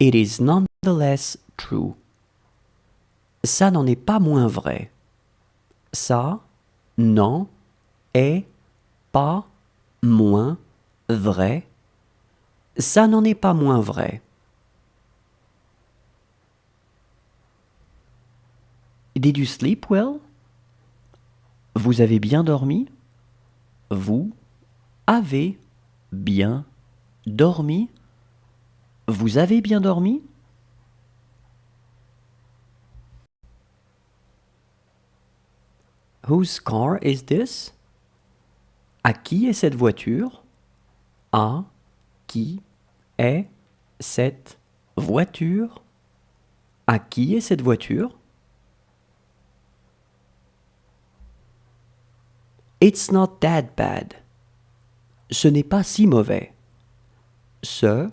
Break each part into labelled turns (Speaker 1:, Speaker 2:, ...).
Speaker 1: It is nonetheless true. Ça n'en est pas moins vrai. Ça n'en est pas moins vrai. Ça n'en est pas moins vrai. Did you sleep well? Vous avez bien dormi? Vous avez bien dormi? Vous avez bien dormi? Whose car is this? À qui est cette voiture? À qui est cette voiture? À qui est cette voiture? It's not that bad. Ce n'est pas si mauvais. Ce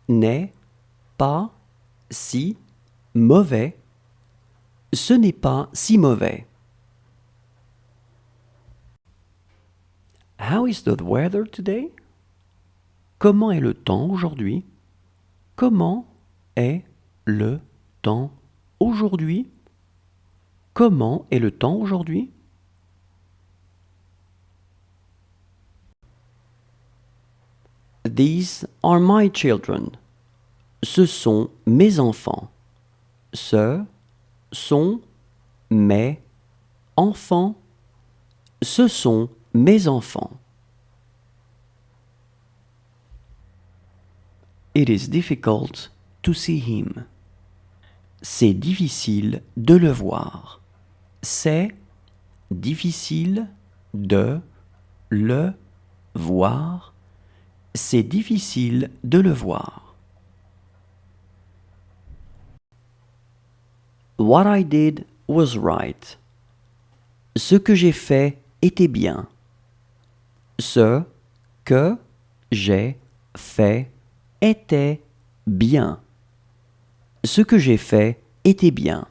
Speaker 1: n'est pas si mauvais. Ce n'est pas si mauvais. How is the weather today? Comment est le temps aujourd'hui? Comment est le temps aujourd'hui? Comment est le temps aujourd'hui? These are my children. Ce sont mes enfants. Ce sont mes enfants. Ce sont mes enfants. It is difficult to see him. C'est difficile de le voir. C'est difficile de le voir. C'est difficile de le voir. What I did was right. Ce que j'ai fait était bien. Ce que j'ai fait était bien. Ce que j'ai fait était bien.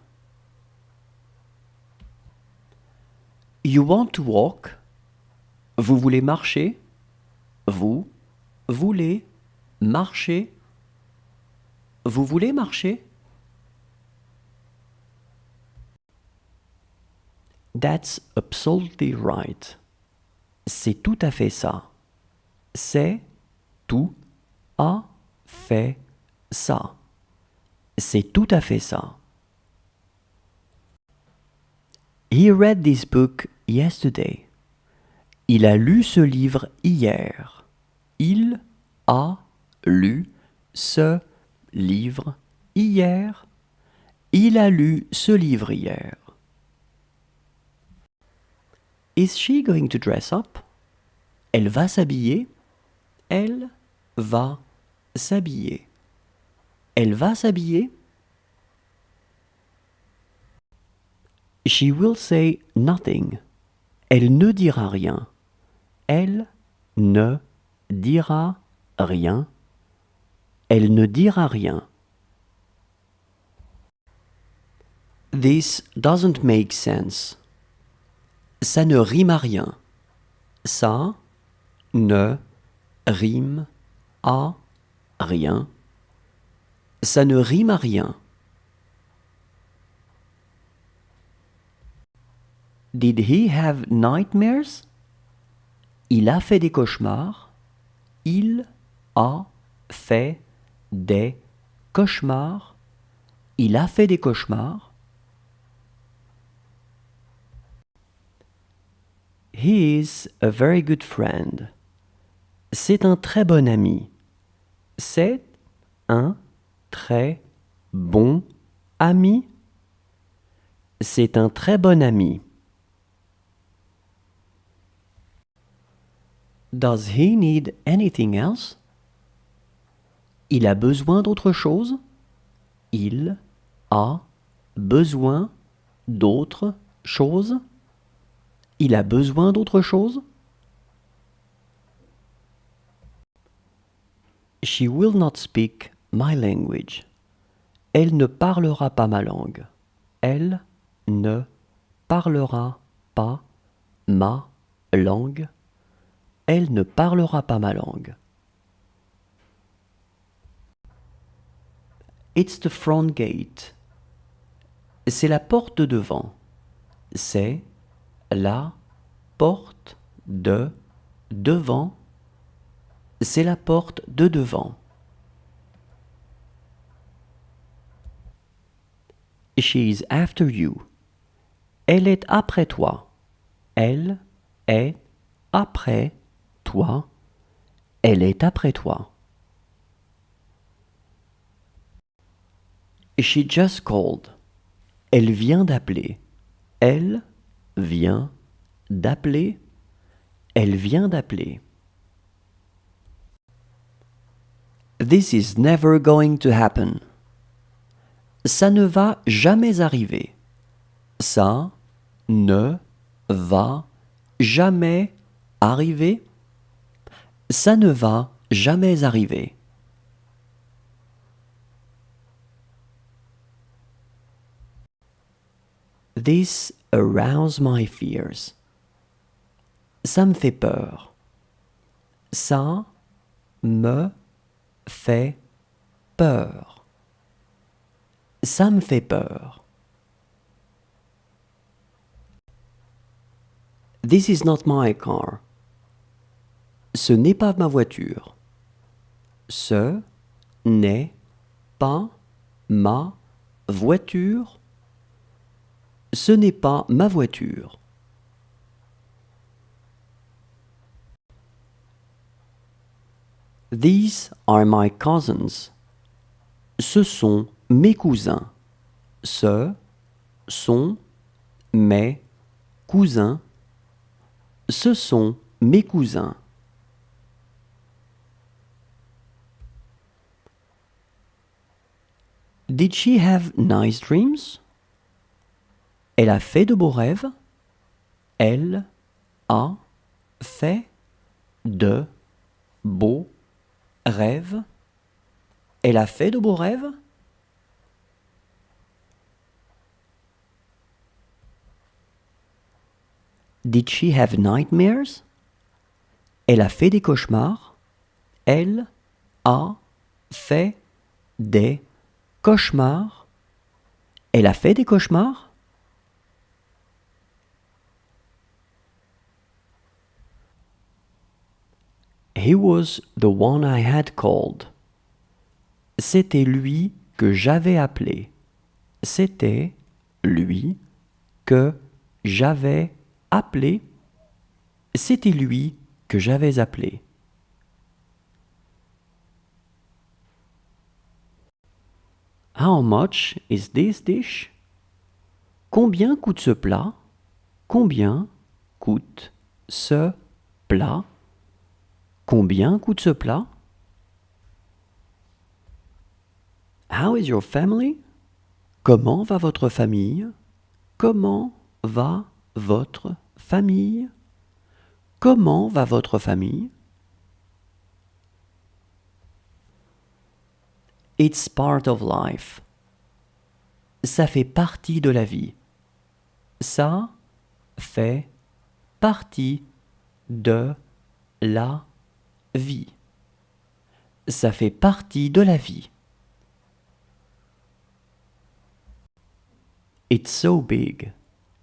Speaker 1: You want to walk? Vous voulez marcher? Vous voulez marcher? Vous voulez marcher? That's absolutely right. C'est tout à fait ça. C'est tout à fait ça. C'est tout à fait ça. He read this book yesterday. Il a lu ce livre hier. Il a lu ce livre hier. Il a lu ce livre hier. Is she going to dress up? Elle va s'habiller. Elle va s'habiller. Elle va s'habiller. She will say nothing. Elle ne dira rien. Elle ne dira rien. Elle ne dira rien. This doesn't make sense. Ça ne rime à rien. Ça ne rime à rien. Ça ne rime à rien. Did he have nightmares? Il a fait des cauchemars. Il a fait des cauchemars. Il a fait des cauchemars. He is a very good friend. C'est un très bon ami. C'est un très bon ami. C'est un très bon ami. Does he need anything else? Il a besoin d'autre chose? Il a besoin d'autre chose? Il a besoin d'autre chose? She will not speak my language. Elle ne parlera pas ma langue. Elle ne parlera pas ma langue. Elle ne parlera pas ma langue. It's the front gate. C'est la porte de devant. C'est la porte de devant. C'est la porte de devant. She's after you. Elle est après toi. Elle est après toi. Elle est après toi. She just called. Elle vient d'appeler. Elle vient d'appeler. Elle vient d'appeler. This is never going to happen. Ça ne va jamais arriver. Ça ne va jamais arriver. Ça ne va jamais arriver. This arouse my fears. Ça me fait peur. Ça me fait peur. Ça me fait peur. This is not my car. Ce n'est pas ma voiture. Ce n'est pas ma voiture. Ce n'est pas ma voiture. These are my cousins. Ce sont mes cousins. Ce sont mes cousins. Ce sont mes cousins. Did she have nice dreams? Elle a fait de beaux rêves. Elle a fait de beaux rêves. Elle a fait de beaux rêves. Did she have nightmares? Elle a fait des cauchemars. Elle a fait des cauchemars. Elle a fait des cauchemars. He was the one I had called. C'était lui que j'avais appelé. C'était lui que j'avais appelé. C'était lui que j'avais appelé. How much is this dish? Combien coûte ce plat? Combien coûte ce plat? Combien coûte ce plat? How is your family? Comment va votre famille? Comment va votre famille? Comment va votre famille? It's part of life. Ça fait partie de la vie. Ça fait partie de la vie. Ça fait partie de la vie. It's so big.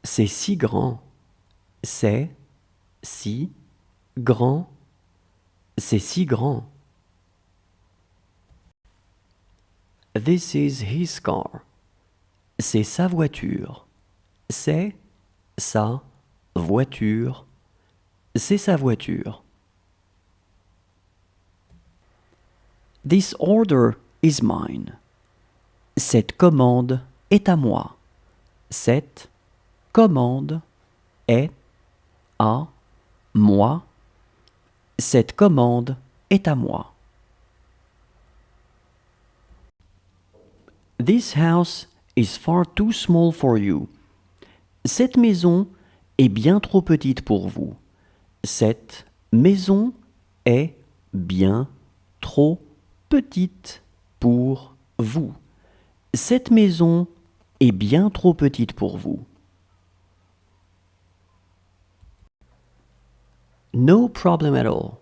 Speaker 1: C'est si grand. C'est si grand. C'est si grand. This is his car. C'est sa voiture. C'est sa voiture. C'est sa voiture. This order is mine. Cette commande est à moi. Cette commande est à moi. Cette commande est à moi. This house is far too small for you. Cette maison est bien trop petite pour vous. Cette maison est bien trop petite pour vous. Cette maison est bien trop petite pour vous. No problem at all.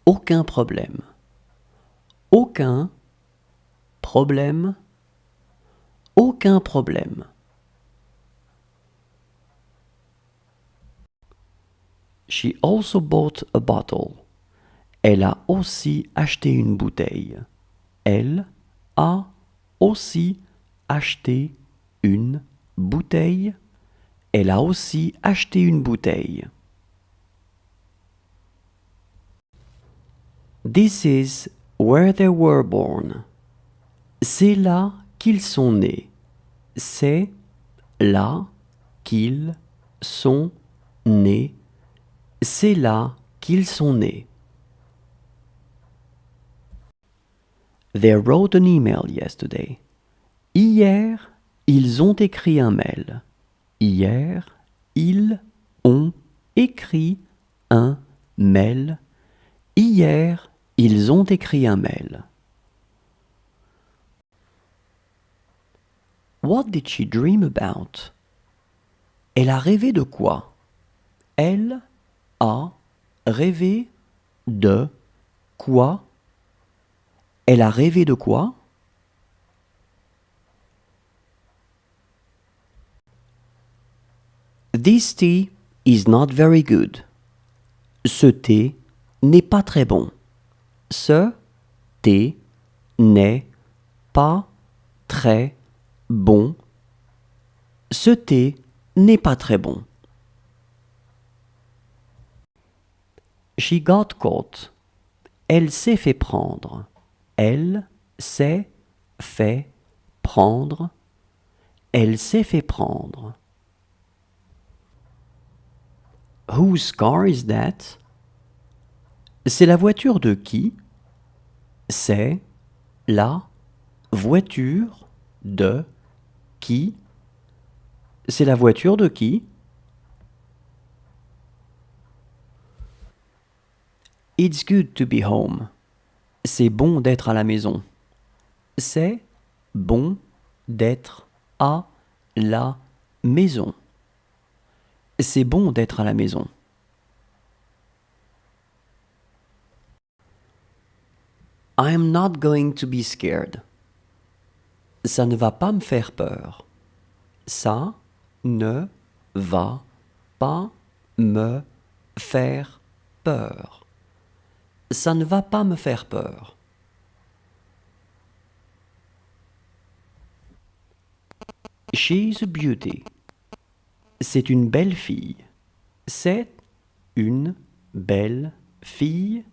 Speaker 1: Aucun problème. Aucun problème. problème? Aucun problème. She also bought a bottle. Elle a aussi acheté une bouteille. Elle a aussi acheté une bouteille. Elle a aussi acheté une bouteille. This is where they were born. C'est là qu'ils sont nés. C'est là qu'ils sont nés. C'est là qu'ils sont nés. They wrote an email yesterday. Hier, ils ont écrit un mail. Hier, ils ont écrit un mail. Hier, ils ont écrit un mail. What did she dream about? Elle a rêvé de quoi? Elle a rêvé de quoi? Elle a rêvé de quoi? This tea is not very good. Ce thé n'est pas très bon. Ce thé n'est pas très bon. Ce thé n'est pas très bon. She got caught. Elle s'est fait prendre. Elle s'est fait prendre. Elle s'est fait prendre. Whose car is that? C'est la voiture de qui? C'est la voiture de qui? C'est la voiture de qui? It's good to be home. C'est bon d'être à la maison. C'est bon d'être à la maison. C'est bon d'être à la maison. I'm not going to be scared. Ça ne va pas me faire peur. Ça ne va pas me faire peur. Ça ne va pas me faire peur. She's a beauty. C'est une belle fille. C'est une belle fille.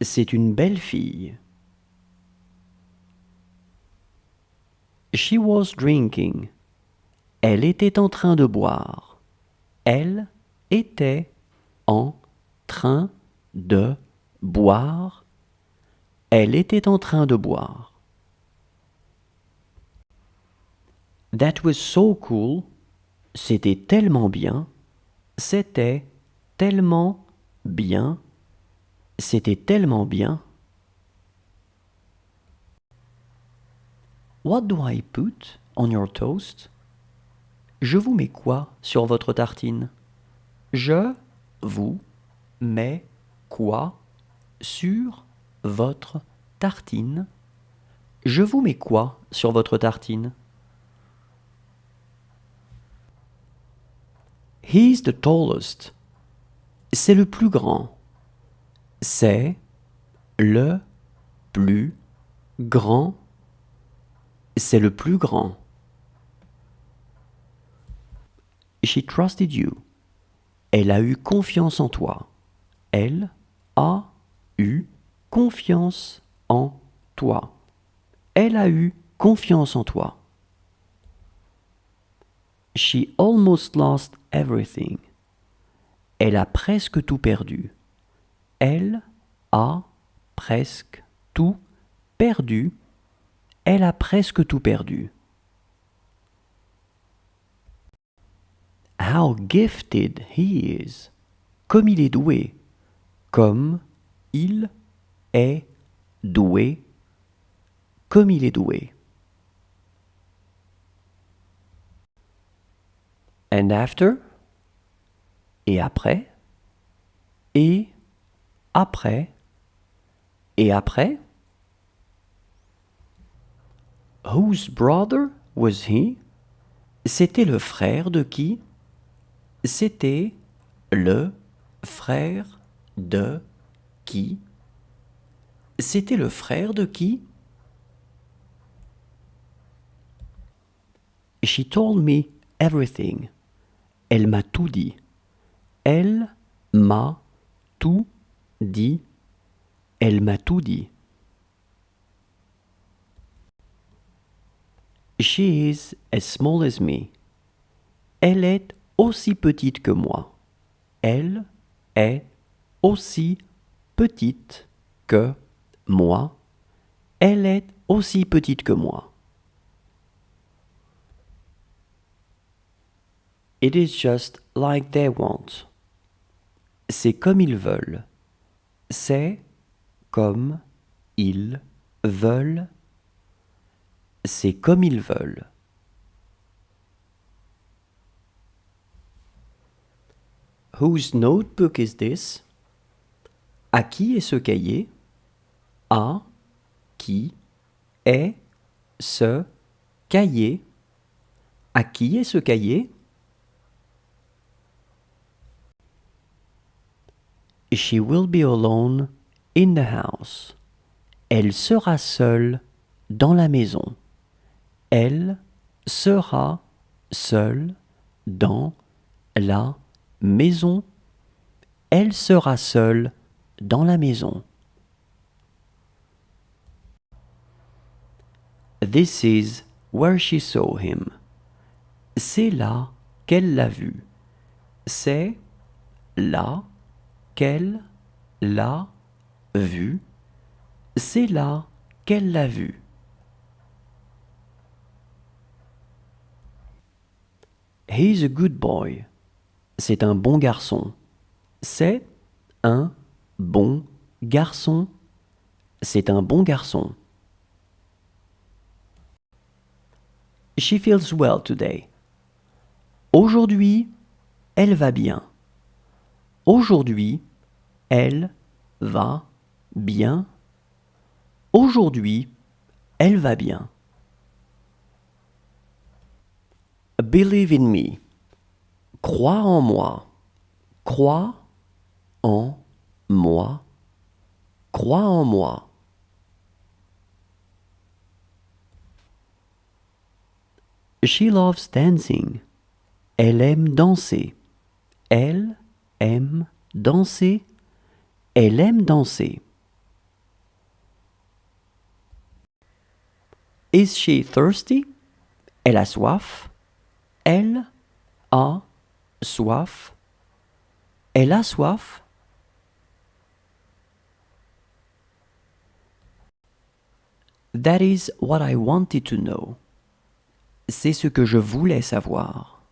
Speaker 1: C'est une belle fille. She was drinking. Elle était en train de boire. Elle était en train de boire. Elle était en train de boire. That was so cool. C'était tellement bien. C'était tellement bien. C'était tellement bien. What do I put on your toast? Je vous mets quoi sur votre tartine? Je vous mets quoi sur votre tartine? Je vous mets quoi sur votre tartine? He's the tallest. C'est le plus grand. C'est le plus grand. C'est le plus grand. She trusted you. Elle a eu confiance en toi. Elle a eu confiance en toi. Elle a eu confiance en toi. She almost lost everything. Elle a presque tout perdu. Elle a presque tout perdu. Elle a presque tout perdu. How gifted he is. Comme il est doué. Comme il est doué. Comme il est doué. And after. Et après. Et après. Et après. Whose brother was he? C'était le frère de qui? C'était le frère de qui? C'était le frère de qui? She told me everything. Elle m'a tout dit. Elle m'a tout dit. Elle m'a tout dit. She is as small as me. Elle est aussi petite que moi. Elle est aussi petite que moi. Elle est aussi petite que moi. It is just like they want. C'est comme ils veulent. C'est comme ils veulent. C'est comme ils veulent. Whose notebook is this? À qui est ce cahier? À qui est ce cahier? À qui est ce cahier? She will be alone in the house. Elle sera seule dans la maison. Elle sera seule dans la maison. Elle sera seule dans la maison. This is where she saw him. C'est là qu'elle l'a vu. C'est là qu'elle l'a vu. C'est là qu'elle l'a vu. He's a good boy. C'est un bon garçon. C'est un bon garçon. C'est un bon garçon. She feels well today. Aujourd'hui, elle va bien. Aujourd'hui, elle va bien. Aujourd'hui, elle va bien. Believe in me. Crois en moi. Crois en moi. Crois en moi. She loves dancing. Elle aime danser. Elle aime danser. Elle aime danser. Is she thirsty? Elle a soif. Elle a soif. Elle a soif. That is what I wanted to know. C'est ce que je voulais savoir.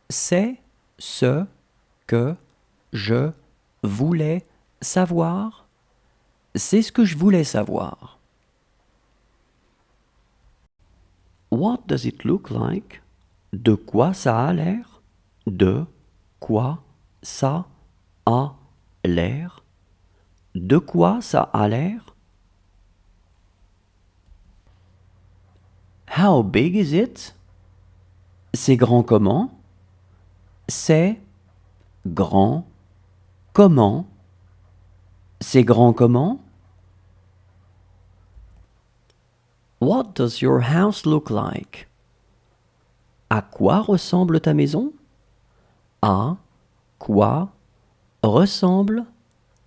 Speaker 1: C'est ce que je voulais savoir. C'est ce que je voulais savoir. What does it look like? De quoi ça a l'air? De quoi ça a l'air? De quoi ça a l'air? How big is it? C'est grand comment? C'est grand comment? C'est grand comment? What does your house look like? À quoi ressemble ta maison? À quoi ressemble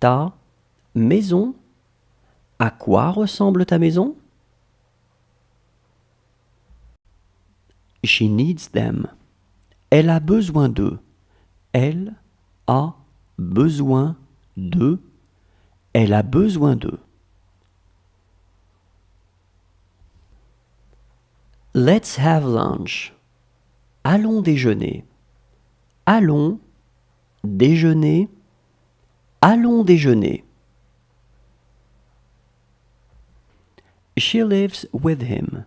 Speaker 1: ta maison? À quoi ressemble ta maison? She needs them. Elle a besoin d'eux. Elle a besoin d'eux. Elle a besoin d'eux. Let's have lunch. Allons déjeuner. Allons déjeuner. Allons déjeuner. She lives with him.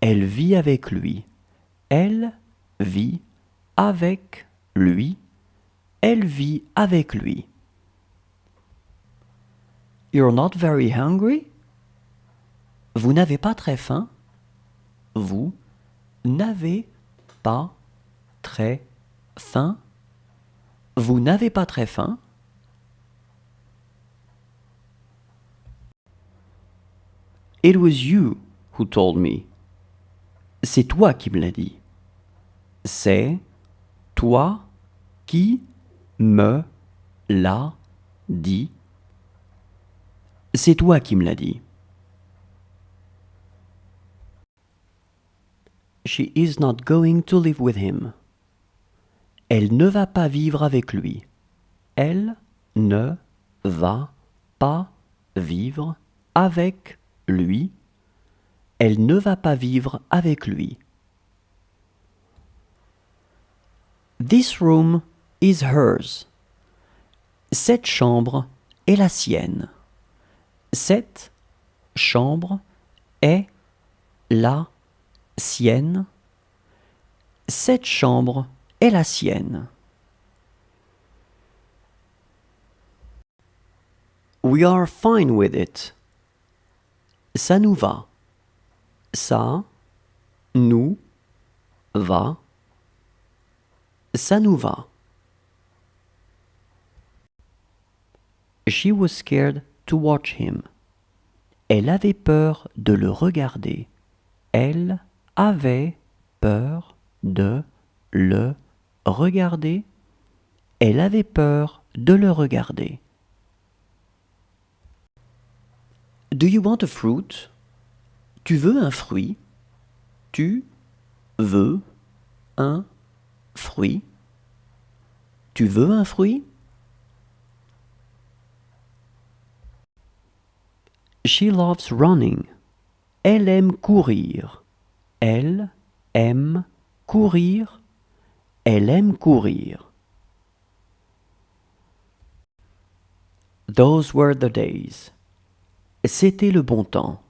Speaker 1: Elle vit avec lui. Elle vit avec lui. Elle vit avec lui. You're not very hungry? Vous n'avez pas très faim? vous n'avez pas très faim? Vous n'avez pas très faim? It was you who told me. C'est toi qui me l'as dit. C'est toi qui me l'as dit. C'est toi qui me l'as dit. She is not going to live with him. Elle ne va pas vivre avec lui. Elle ne va pas vivre avec lui. Elle ne va pas vivre avec lui. This room is hers. Cette chambre est la sienne. Cette chambre est la sienne. Cette chambre est la sienne. We are fine with it. Ça nous va. Ça nous va. Ça nous va. She was scared to watch him. Elle avait peur de le regarder. Elle avait peur de le regarder. Elle avait peur de le regarder. Do you want a fruit? Tu veux un fruit? Tu veux un fruit? Tu veux un fruit? She loves running. Elle aime courir. Elle aime courir. Elle aime courir. Those were the days. C'était le bon temps.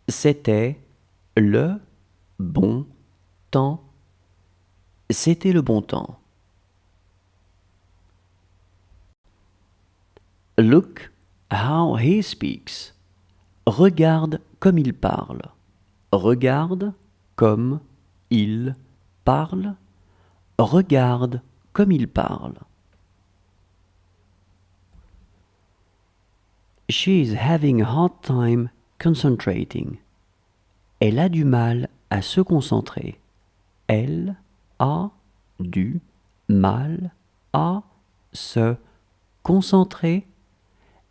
Speaker 1: C'était le bon temps. C'était le bon temps. Look how he speaks. Regarde comme il parle. Regarde comme il parle. Regarde comme il parle. She is having a hard time concentrating. Elle a du mal à se concentrer. Elle a du mal à se concentrer.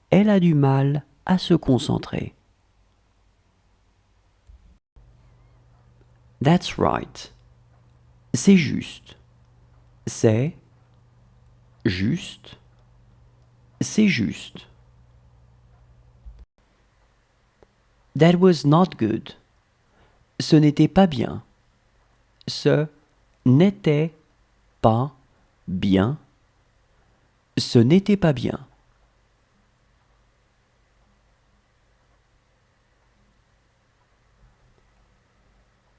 Speaker 1: Elle a du mal à se concentrer. That's right. C'est juste. C'est juste. C'est juste. That was not good. Ce n'était pas bien. Ce n'était pas bien. Ce n'était pas bien.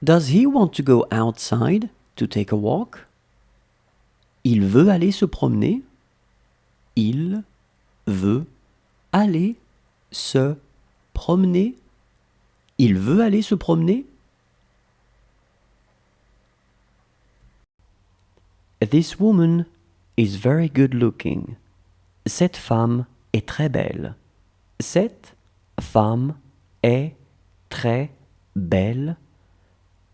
Speaker 1: Does he want to go outside to take a walk? Il veut aller se promener. Il veut aller se promener. Il veut aller se promener. This woman is very good looking. Cette femme est très belle. Cette femme est très belle.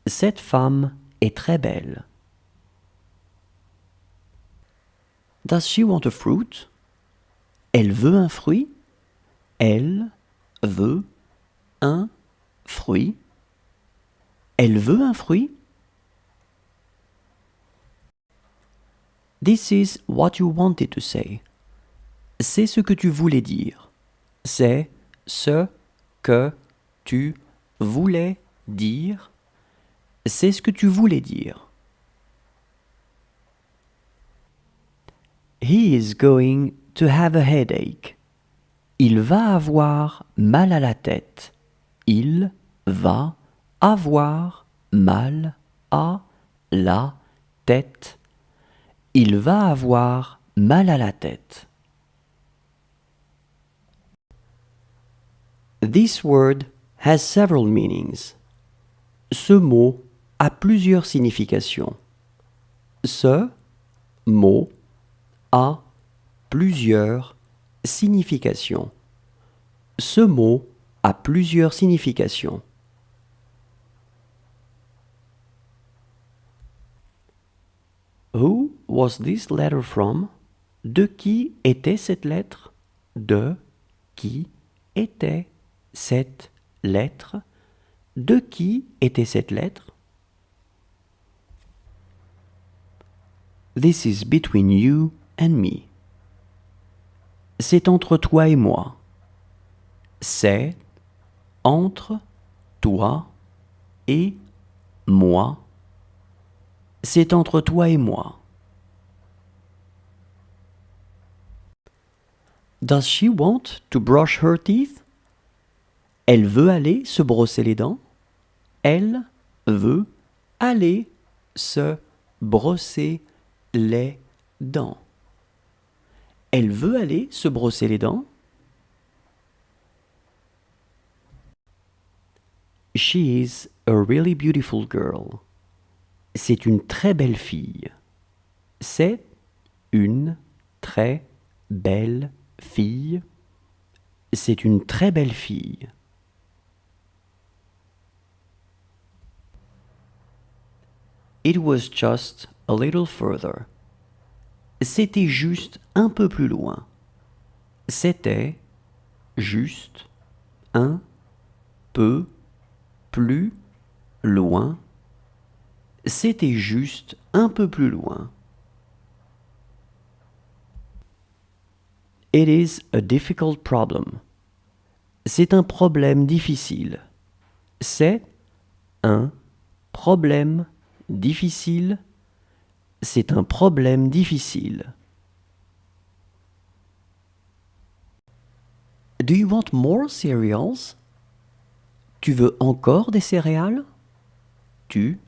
Speaker 1: Cette femme est très belle. Does she want a fruit? Elle veut un fruit. Elle veut un fruit. Elle veut un fruit. This is what you wanted to say. C'est ce que tu voulais dire. C'est ce que tu voulais dire. C'est ce que tu voulais dire. He is going to have a headache. Il va avoir mal à la tête. Il va avoir mal à la tête. Il va avoir mal à la tête. This word has several meanings. Ce mot a plusieurs significations. Ce mot a plusieurs significations. Ce mot a plusieurs significations. Who was this letter from? De qui était cette lettre? De qui était cette lettre? De qui était cette lettre? This is between you and me. C'est entre toi et moi. C'est entre toi et moi. C'est entre toi et moi. Does she want to brush her teeth? Elle veut aller se brosser les dents. Elle veut aller se brosser les dents. Elle veut aller se brosser les dents. She is a really beautiful girl. C'est une très belle fille. C'est une très belle fille. C'est une très belle fille. It was just a little further. C'était juste un peu plus loin. C'était juste un peu plus loin. C'était juste un peu plus loin. It is a difficult problem. C'est un problème difficile. C'est un problème difficile. C'est un problème difficile. Do you want more cereals? Tu veux encore des céréales? Tu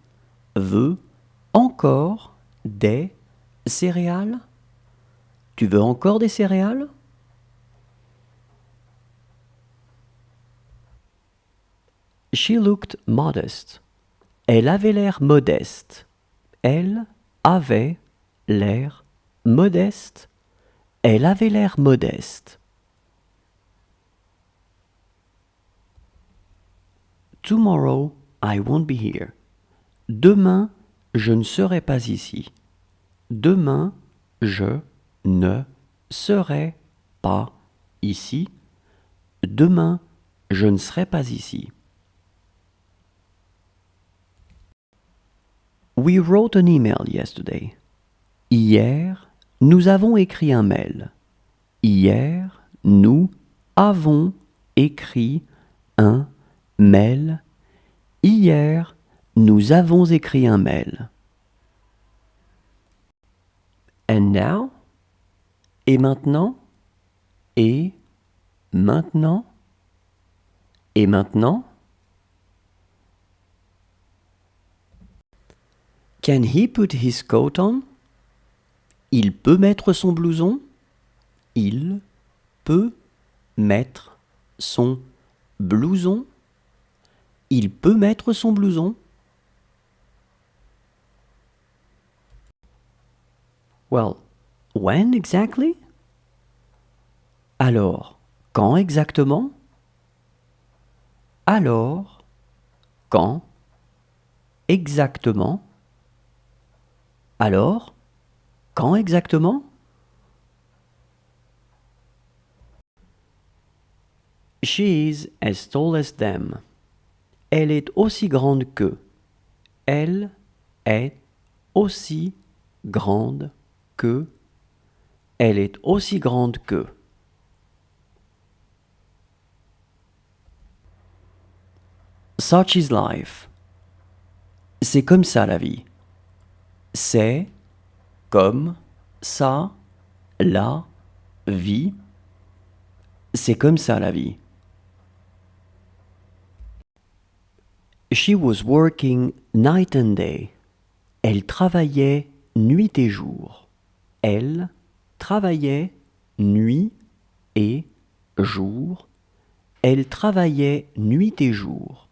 Speaker 1: veux encore des céréales? Tu veux encore des céréales? She looked modest. Elle avait l'air modeste. Elle avait l'air modeste. Elle avait l'air modeste. Tomorrow, I won't be here. Demain, je ne serai pas ici. Demain, je ne serai pas ici. Demain, je ne serai pas ici. We wrote an email yesterday. Hier, nous avons écrit un mail. Hier, nous avons écrit un mail. Hier, nous avons écrit un mail. And now? Et maintenant? Et maintenant? Et maintenant? Can he put his coat on? Il peut mettre son blouson? Il peut mettre son blouson? Il peut mettre son blouson? Well, when exactly? Alors, quand exactement? Alors, quand exactement? Alors, quand exactement? She is as tall as them. Elle est aussi grande qu'eux. Elle est aussi grande que. Elle est aussi grande que. Such is life. C'est comme ça la vie. C'est comme ça la vie. C'est comme ça la vie. She was working night and day. Elle travaillait nuit et jour. Elle travaillait nuit et jour. Elle travaillait nuit et jour.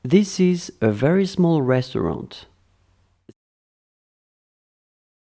Speaker 1: This is a very small restaurant.